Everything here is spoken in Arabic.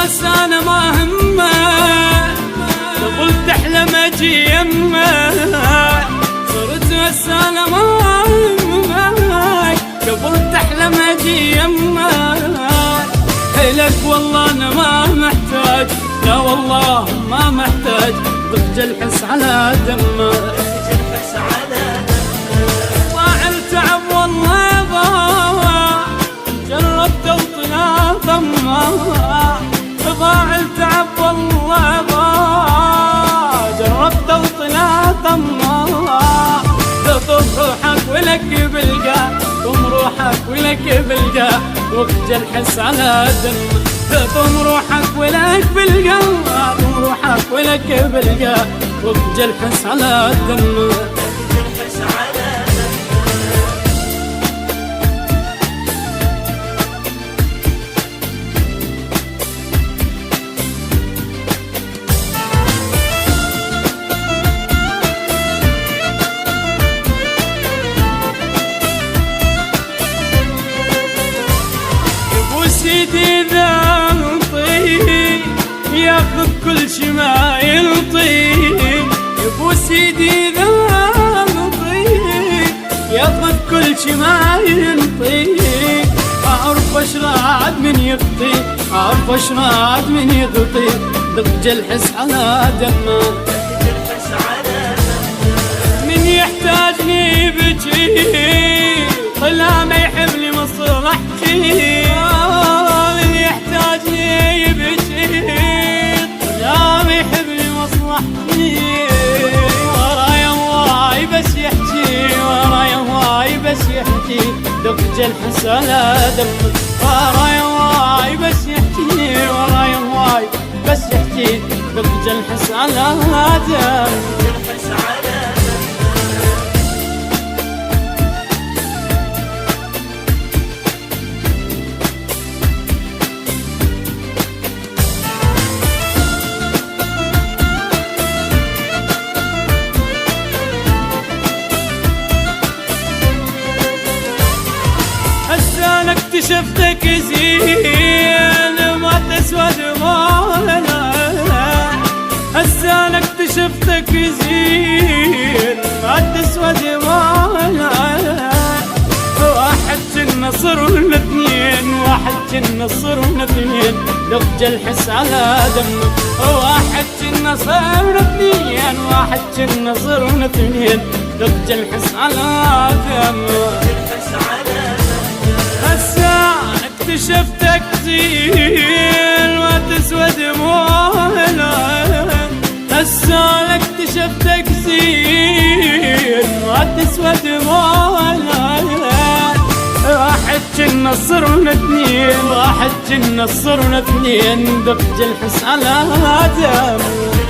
بس انا ما همه، قبل تحلم اجي يمه. صرت بس انا ما همه، قبل تحلم اجي يمه. لك والله انا ما محتاج، لا والله ما محتاج، ضج الحس على دمه. ضاع التعب والله ضاع، جربت وطلع ضمه. ضاع التعب والله ضاع، جربت وطلع ضمه. تطف روحك ولك بلقى، قم روحك ولك بلقى، وضج الحس على دمه. تطم روحك ولك بالقلب، قم روحك ولك بالقلب، وضج الحس على دمه. سيدي ذا نطيق ياخذ كل شي ما ينطيق. يبو سيدي ذا نطيق ياخذ كل شي ما ينطيق. اعرف اشراد من يخطي، اعرف اشراد من يخطي، ضج الحس على دمه. من يحتاجني بجي طلع ما يحبني مصلحتي. ضج الحس على دمه. ورايا واي بس يحكي، ورايا واي بس يحكي، ضج الحس على دمه. اكتشفتك زين ما تسوى دموعنا. هسه انا اكتشفتك زين ما تسوى دموعنا. واحد كنا صرنا اثنين، واحد كنا صرنا اثنين، ضج الحس على دمه. واحد كنا صرنا اثنين، واحد كنا صرنا اثنين، ضج الحس على دمه. اكتشفتك زين ما تسوى دموعنا. هسه اكتشفتك زين ما تسوى دموعنا. واحد كنا صرنا اثنين، واحد كنا صرنا اثنين، ضج الحس على دمه.